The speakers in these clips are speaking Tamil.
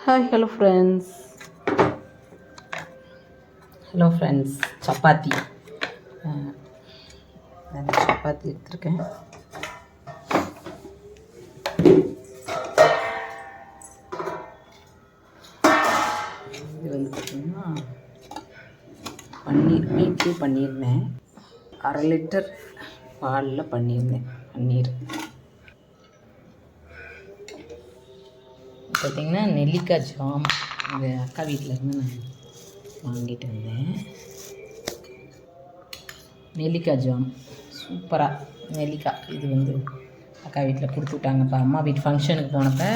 Hi hello friends chapati chapati எடுத்துருக்கேன். இது வந்து பார்த்திங்கன்னா வீட்லேயே பண்ணியிருந்தேன். 1/2 லிட்டர் பாலில் பண்ணியிருந்தேன் பன்னீர். பார்த்திங்கன்னா நெல்லிக்காய் ஜாம் இது அக்கா வீட்டிலேருந்து நான் வாங்கிட்டு வந்தேன். நெல்லிக்காய் ஜாம் சூப்பராக நெல்லிக்காய் இது வந்து அக்கா வீட்டில் கொடுத்து விட்டாங்க. இப்போ அம்மா வீட்டு ஃபங்க்ஷனுக்கு போனப்போ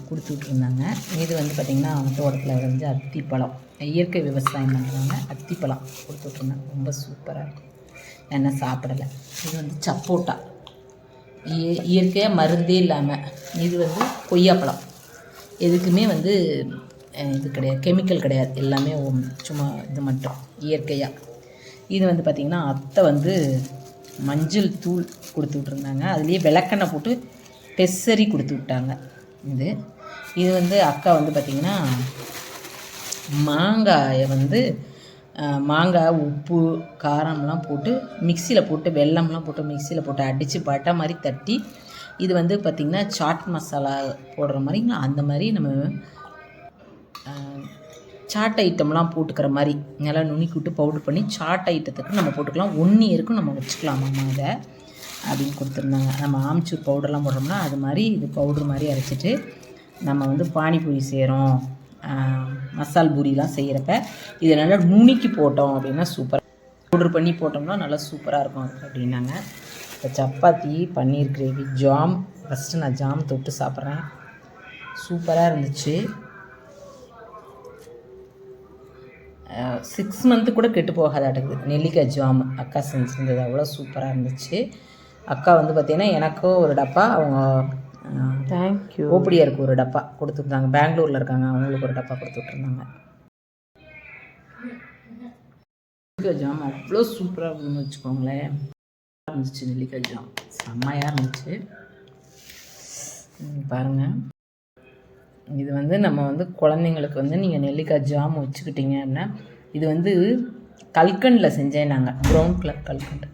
கொடுத்து விட்ருந்தாங்க. இது வந்து பார்த்திங்கன்னா அவங்க தோட்டத்தில் விளைஞ்ச அத்திப்பழம், இயற்கை விவசாயம் பண்ணுறாங்க. அத்திப்பழம் கொடுத்து விட்ருந்தாங்க, ரொம்ப சூப்பராக இருக்கும். என்ன சாப்பிடலை. இது வந்து சப்போட்டா, இயற்கையாக மருந்தே இல்லாமல். இது வந்து கொய்யாப்பழம், எதுக்குமே வந்து இது கிடையாது, கெமிக்கல் கிடையாது, எல்லாமே சும்மா இது மட்டும் இயற்கையாக. இது வந்து பார்த்திங்கன்னா அத்தை வந்து மஞ்சள் தூள் கொடுத்து விட்ருந்தாங்க, அதுலேயே விளக்கெண்ணெய் போட்டு பெசரி கொடுத்து விட்டாங்க. இது வந்து அக்கா வந்து பார்த்திங்கன்னா மாங்காயை வந்து மாங்காய் உப்பு காரம்லாம் போட்டு மிக்சியில் போட்டு வெல்லம்லாம் போட்டு மிக்சியில் போட்டு அடித்து பட்டை மாதிரி தட்டி, இது வந்து பார்த்திங்கன்னா சாட் மசாலா போடுற மாதிரி அந்த மாதிரி நம்ம சாட் ஐட்டம்லாம் போட்டுக்கிற மாதிரி நல்லா நுணுக்கி விட்டு பவுட்ரு பண்ணி சாட் ஐட்டத்துக்கு நம்ம போட்டுக்கலாம். 1 இயருக்கும் நம்ம வச்சுக்கலாமா அதை அப்படின்னு கொடுத்துருந்தாங்க. நம்ம ஆம்ச்சூர் பவுடர்லாம் போடுறோம்னா அது மாதிரி இது பவுட்ரு மாதிரி அரைச்சிட்டு நம்ம வந்து பானிபூரி செய்கிறோம், மசால் பூரிலாம் செய்கிறப்ப இதை நல்லா நுணுக்கி போட்டோம் அப்படின்னா சூப்பராக பவுட்ரு பண்ணி போட்டோம்னா நல்லா சூப்பராக இருக்கும் அப்படின்னாங்க. இப்போ சப்பாத்தி பன்னீர் கிரேவி ஜாம், ஃபஸ்ட்டு நான் ஜாம் தொட்டு சாப்பிட்றேன். சூப்பராக இருந்துச்சு. 6 மந்த்து கூட கெட்டு போகாதாட்டுக்குது நெல்லிக்காய் ஜாம் அக்கா செஞ்சுருந்தது, அவ்வளோ சூப்பராக இருந்துச்சு. அக்கா வந்து பார்த்திங்கன்னா எனக்கும் ஒரு டப்பா, அவங்க தேங்க்யூ ஓப்படியாருக்கு ஒரு டப்பா கொடுத்துருந்தாங்க, பெங்களூரில் இருக்காங்க, அவங்களுக்கு ஒரு டப்பா கொடுத்து விட்ருந்தாங்க. நெல்லிக்காய் ஜாம் அவ்வளோ சூப்பராக இருக்குன்னு வச்சுக்கோங்களேன். இருந்துச்சு நெல்லிக்காய் ஜாம் செம்மையாக இருந்துச்சு. பாருங்கள், இது வந்து நம்ம வந்து குழந்தைங்களுக்கு வந்து நீங்கள் நெல்லிக்காய் ஜாம் வச்சுக்கிட்டீங்க அப்படின்னா, இது வந்து கல்கண்டில் செஞ்சேன் நாங்கள், ப்ரௌன் கலர் கல்கண்டு.